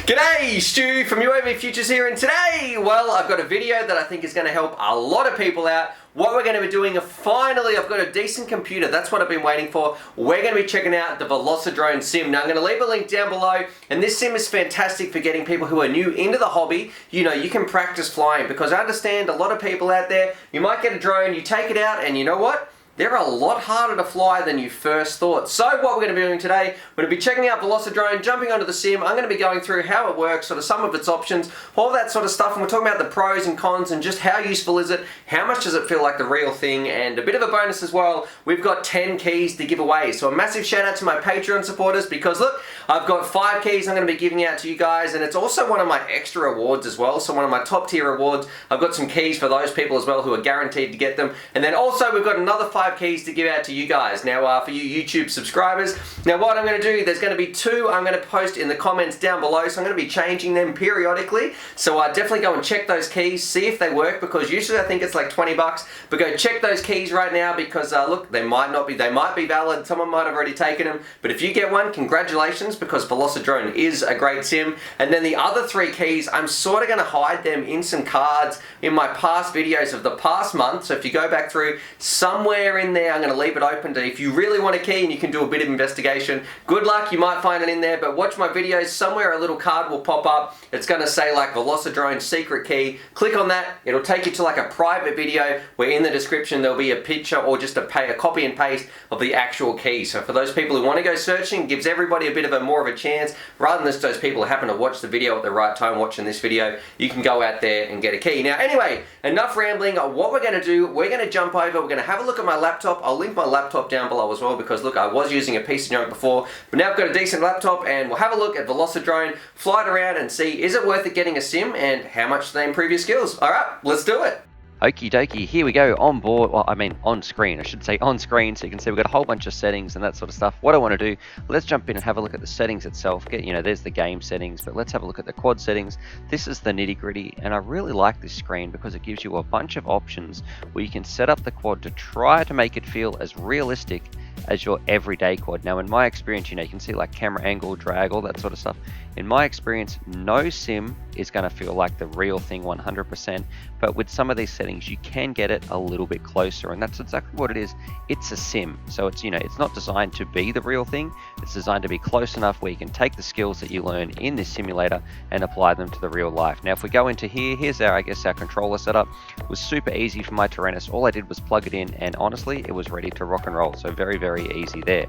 G'day, Stu from UAVfutures here, and today, well, I've got a video that I think is going to help a lot of people out. What we're going to be doing, finally, I've got a decent computer. That's what I've been waiting for. We're going to be checking out the Velocidrone sim. Now, I'm going to leave a link down below, and this sim is fantastic for getting people who are new into the hobby. You know, you can practice flying, because I understand a lot of people out there, you might get a drone, you take it out, and you know what? They're a lot harder to fly than you first thought. So what we're going to be doing today, we're going to be checking out Velocidrone, jumping onto the sim. I'm going to be going through how it works, sort of some of its options, all that sort of stuff, and we're talking about the pros and cons and just how useful is it, how much does it feel like the real thing, and a bit of a bonus as well, we've got 10 keys to give away. So a massive shout out to my Patreon supporters, because look, I've got 5 keys I'm going to be giving out to you guys, and it's also one of my extra awards as well, so one of my top tier awards. I've got some keys for those people as well who are guaranteed to get them, and then also we've got another 5 keys to give out to you guys. Now for you YouTube subscribers, now what I'm going to do, there's going to be 2 I'm going to post in the comments down below, so I'm going to be changing them periodically, so definitely go and check those keys, see if they work, because usually I think it's like 20 bucks, but go check those keys right now, because look, they might be valid, someone might have already taken them, but if you get one, congratulations, because Velocidrone is a great sim. And then the other 3 keys, I'm sort of going to hide them in some cards in my past videos of the past month, so if you go back through, somewhere in there I'm going to leave it open to, if you really want a key and you can do a bit of investigation, good luck, you might find it in there, but watch my videos, somewhere a little card will pop up, it's going to say like Velocidrone secret key, click on that, it'll take you to like a private video where in the description there'll be a picture or just a copy and paste of the actual key. So for those people who want to go searching, gives everybody a bit of a more of a chance, rather than just those people who happen to watch the video at the right time watching this video, you can go out there and get a key. Now anyway, enough rambling, what we're going to do, we're going to jump over, we're going to have a look at my laptop. I'll link my laptop down below as well, because look, I was using a piece of junk before, but now I've got a decent laptop, and we'll have a look at Velocidrone, fly it around and see, is it worth it getting a sim, and how much do they improve your skills? Alright, let's do it! Okie dokie, here we go, on board, well I mean on screen, I should say on screen, so you can see we've got a whole bunch of settings and that sort of stuff. What I want to do, let's jump in and have a look at the settings itself. You know, there's the game settings, but let's have a look at the quad settings. This is the nitty gritty, and I really like this screen because it gives you a bunch of options where you can set up the quad to try to make it feel as realistic as your everyday quad. Now in my experience, you know, you can see like camera angle, drag, all that sort of stuff. In my experience, no sim is going to feel like the real thing 100%, but with some of these settings you can get it a little bit closer, and that's exactly what it is. It's a sim, so it's, you know, it's not designed to be the real thing, it's designed to be close enough where you can take the skills that you learn in this simulator and apply them to the real life. Now if we go into here, here's our, I guess, our controller setup. It was super easy for my Tyrannus. All I did was plug it in, and honestly it was ready to rock and roll, so very easy there.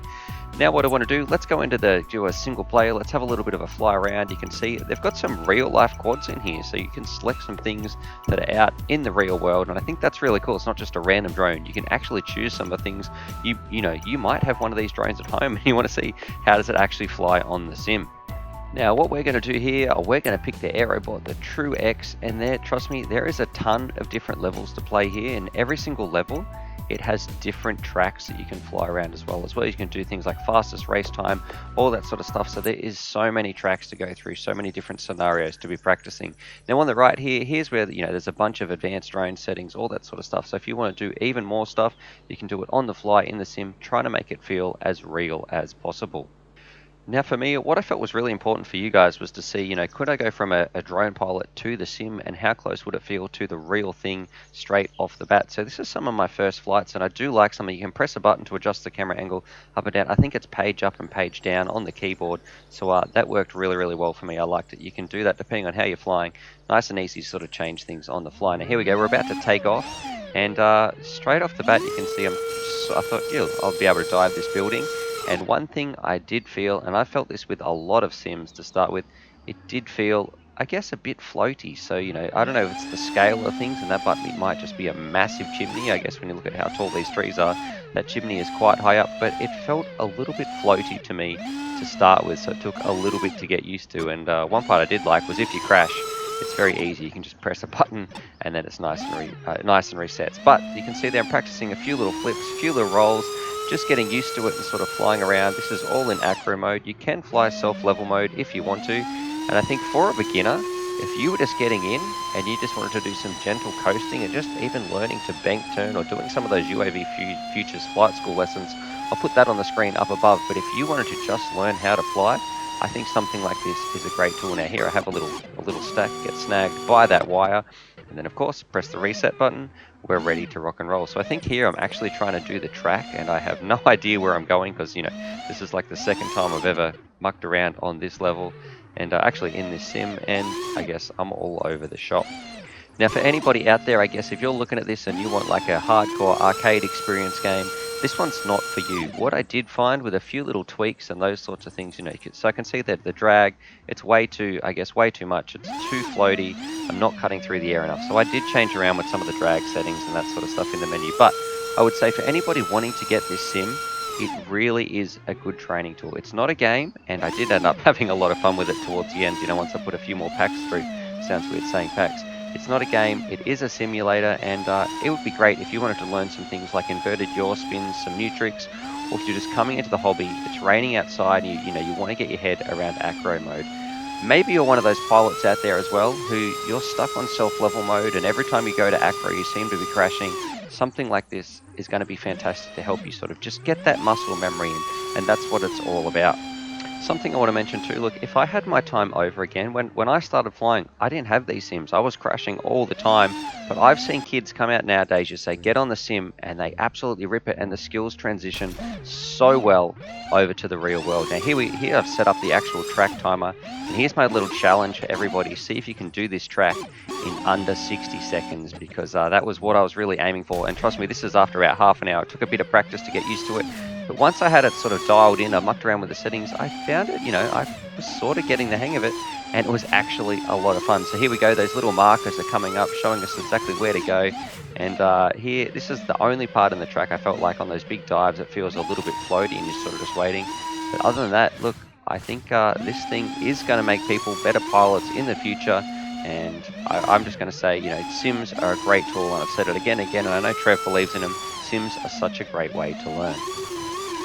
Now what I want to do, let's go into do a single player, let's have a little bit of a fly around. You can see they've got some real life quads in here, so you can select some things that are out in the real world, and I think that's really cool. It's not just a random drone, you can actually choose some of the things. You know, you might have one of these drones at home and you want to see how does it actually fly on the sim. Now what we're going to do here, we're going to pick the Aerobot, the True X, and there, trust me, there is a ton of different levels to play here, and every single level it has different tracks that you can fly around as well. You can do things like fastest race time, all that sort of stuff. So there is so many tracks to go through, so many different scenarios to be practicing. Now on the right here, here's where, you know, there's a bunch of advanced drone settings, all that sort of stuff. So if you want to do even more stuff, you can do it on the fly in the sim, trying to make it feel as real as possible. Now for me, what I felt was really important for you guys was to see, you know, could I go from a drone pilot to the sim, and how close would it feel to the real thing straight off the bat? So this is some of my first flights, and I do like some. You can press a button to adjust the camera angle up and down. I think it's page up and page down on the keyboard, so that worked really well for me. I liked it. You can do that depending on how you're flying. Nice and easy to sort of change things on the fly. Now here we go, we're about to take off, and straight off the bat you can see I thought, yeah, I'll be able to dive this building. And one thing I did feel, and I felt this with a lot of sims to start with, it did feel, I guess, a bit floaty. So, you know, I don't know if it's the scale of things, and that might just be a massive chimney. I guess when you look at how tall these trees are, that chimney is quite high up, but it felt a little bit floaty to me to start with, so it took a little bit to get used to. And one part I did like was if you crash, it's very easy. You can just press a button and then it's nice and resets. But you can see there I'm practicing a few little flips, a few little rolls, just getting used to it and sort of flying around. This is all in acro mode. You can fly self-level mode if you want to, and I think for a beginner, if you were just getting in and you just wanted to do some gentle coasting and just even learning to bank turn or doing some of those UAVfutures flight school lessons, I'll put that on the screen up above. But if you wanted to just learn how to fly, I think something like this is a great tool. Now here I have a little stack, get snagged by that wire, and then of course press the reset button. We're ready to rock and roll. So I think here I'm actually trying to do the track, and I have no idea where I'm going because, you know, this is like the second time I've ever mucked around on this level and actually in this sim, and I guess I'm all over the shop. Now for anybody out there, I guess if you're looking at this and you want like a hardcore arcade experience game, this one's not for you. What I did find with a few little tweaks and those sorts of things, you know, so I can see that the drag, it's way too, I guess, way too much. It's too floaty. I'm not cutting through the air enough. So I did change around with some of the drag settings and that sort of stuff in the menu. But I would say for anybody wanting to get this sim, it really is a good training tool. It's not a game, and I did end up having a lot of fun with it towards the end, you know, once I put a few more packs through. Sounds weird saying packs. It's not a game, it is a simulator, and it would be great if you wanted to learn some things like inverted yaw spins, some new tricks, or if you're just coming into the hobby, it's raining outside, and you want to get your head around acro mode. Maybe you're one of those pilots out there as well who you're stuck on self-level mode, and every time you go to acro you seem to be crashing. Something like this is going to be fantastic to help you sort of just get that muscle memory in, and that's what it's all about. Something I want to mention too, look, if I had my time over again, when I started flying, I didn't have these sims. I was crashing all the time, but I've seen kids come out nowadays, just say, get on the sim, and they absolutely rip it, and the skills transition so well over to the real world. Now here I've set up the actual track timer, and here's my little challenge for everybody. See if you can do this track in under 60 seconds, because that was what I was really aiming for, and trust me, this is after about half an hour. It took a bit of practice to get used to it. But once I had it sort of dialed in, I mucked around with the settings, I found it, I was sort of getting the hang of it, and it was actually a lot of fun. So here we go, those little markers are coming up, showing us exactly where to go. And here, this is the only part in the track I felt like on those big dives, it feels a little bit floaty and you're sort of just waiting. But other than that, look, I think this thing is going to make people better pilots in the future. And I'm just going to say, sims are a great tool, and I've said it again and again, and I know Trev believes in them. Sims are such a great way to learn.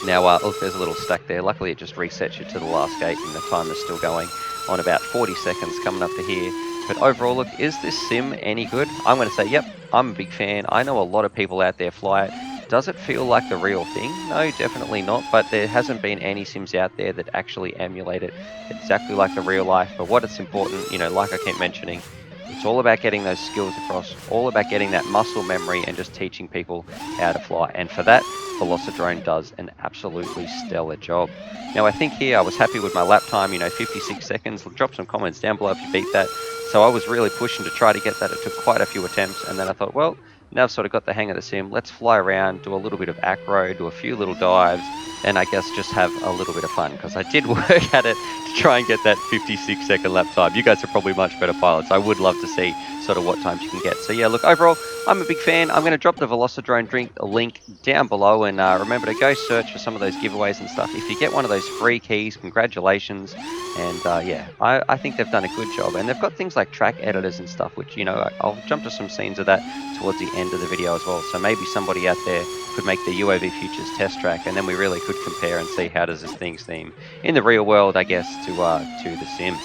Now, look, there's a little stack there. Luckily, it just resets you to the last gate, and the timer's still going on about 40 seconds coming up to here. But overall, look, is this sim any good? I'm going to say, yep, I'm a big fan. I know a lot of people out there fly it. Does it feel like the real thing? No, definitely not. But there hasn't been any sims out there that actually emulate it exactly like the real life. But what it's important, like I keep mentioning, it's all about getting those skills across, all about getting that muscle memory and just teaching people how to fly. And for that, Velocidrone does an absolutely stellar job. Now, I think here I was happy with my lap time, 56 seconds. Drop some comments down below if you beat that. So I was really pushing to try to get that. It took quite a few attempts, and then I thought, well, now I've sort of got the hang of the sim. Let's fly around, do a little bit of acro, do a few little dives, and I guess just have a little bit of fun, because I did work at it to try and get that 56-second lap time. You guys are probably much better pilots. I would love to see sort of what times you can get. So yeah, look, overall, I'm a big fan. I'm going to drop the Velocidrone link down below, and remember to go search for some of those giveaways and stuff. If you get one of those free keys, congratulations. And yeah, I think they've done a good job, and they've got things like track editors and stuff, which, I'll jump to some scenes of that towards the end of the video as well. So maybe somebody out there could make the UAVfutures test track, and then we really could compare and see how does this thing seem in the real world, I guess, to the sim.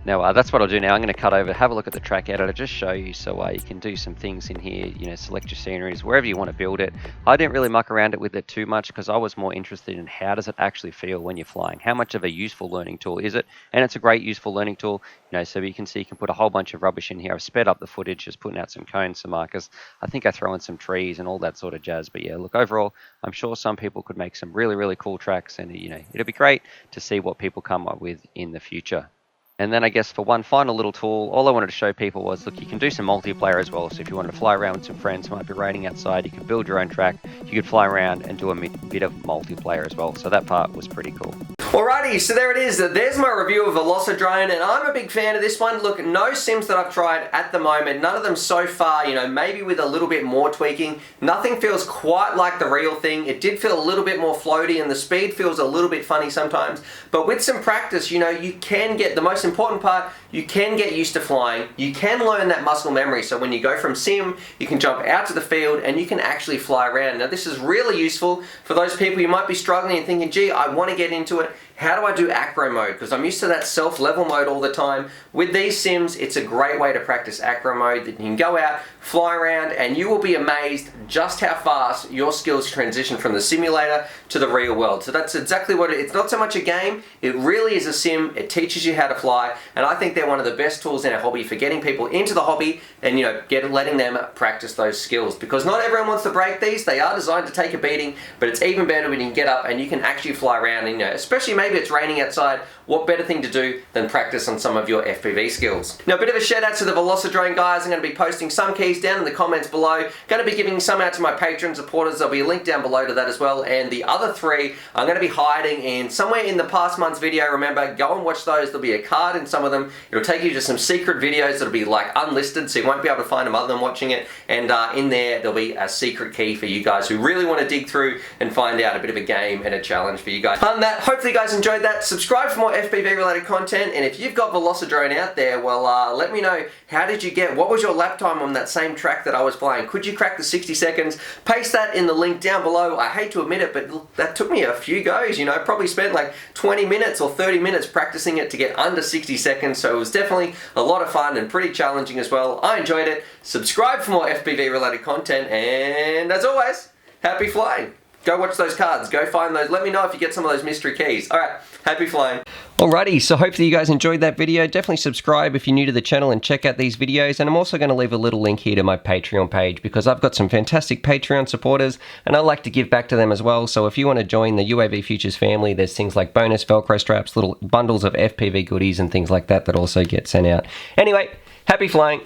Now, that's what I'll do now. I'm going to cut over, have a look at the track editor, just show you so you can do some things in here, select your sceneries, wherever you want to build it. I didn't really muck around with it too much because I was more interested in how does it actually feel when you're flying? How much of a useful learning tool is it? And it's a great useful learning tool, so you can see you can put a whole bunch of rubbish in here. I've sped up the footage, just putting out some cones, some markers. I think I throw in some trees and all that sort of jazz. But yeah, look, overall, I'm sure some people could make some really, really cool tracks, and it'll be great to see what people come up with in the future. And then I guess for one final little tool, all I wanted to show people was, look, you can do some multiplayer as well. So if you wanted to fly around with some friends who might be raining outside, you can build your own track. You could fly around and do a bit of multiplayer as well. So that part was pretty cool. Alrighty, so there it is. There's my review of Velocidrone, and I'm a big fan of this one. Look, no sims that I've tried at the moment, none of them so far, maybe with a little bit more tweaking. Nothing feels quite like the real thing. It did feel a little bit more floaty, and the speed feels a little bit funny sometimes. But with some practice, you can get, the most important part, you can get used to flying. You can learn that muscle memory. So when you go from sim, you can jump out to the field and you can actually fly around. Now this is really useful for those people you might be struggling and thinking, gee, I want to get into it. how do I do acro mode? Because I'm used to that self-level mode all the time. With these sims, it's a great way to practice acro mode, that you can go out, fly around, and you will be amazed just how fast your skills transition from the simulator to the real world. So that's exactly what it's not so much a game, it really is a sim. It teaches you how to fly, and I think they're one of the best tools in our hobby for getting people into the hobby and, you know, letting them practice those skills. Because not everyone wants to break these. They are designed to take a beating, but it's even better when you can get up and you can actually fly around, and, you know, especially maybe it's raining outside, what better thing to do than practice on some of your FPV skills. Now, a bit of a shout out to the Velocidrone guys. I'm going to be posting some keys down in the comments below. Going to be giving some out to my Patreon supporters. There'll be a link down below to that as well. And the other 3, I'm going to be hiding in somewhere in the past month's video. Remember, go and watch those. There'll be a card in some of them. It'll take you to some secret videos that'll be like unlisted, so you won't be able to find them other than watching it. And in there, there'll be a secret key for you guys who really want to dig through and find out a bit of a game and a challenge for you guys. Other than that, hopefully you guys enjoyed that. Subscribe for more FPV related content, and if you've got Velocidrone out there, well, let me know, how did you get, what was your lap time on that same track that I was flying? Could you crack the 60 seconds? Paste that in the link down below. I hate to admit it, but that took me a few goes, you know, probably spent like 20 minutes or 30 minutes practicing it to get under 60 seconds, so it was definitely a lot of fun and pretty challenging as well. I enjoyed it. Subscribe for more FPV related content, and as always, happy flying. Go watch those cards, go find those, let me know if you get some of those mystery keys. Alright, happy flying. Alrighty, so hopefully you guys enjoyed that video. Definitely subscribe if you're new to the channel and check out these videos. And I'm also going to leave a little link here to my Patreon page, because I've got some fantastic Patreon supporters and I like to give back to them as well. So if you want to join the UAVfutures family, there's things like bonus velcro straps, little bundles of FPV goodies and things like that that also get sent out. Anyway, happy flying.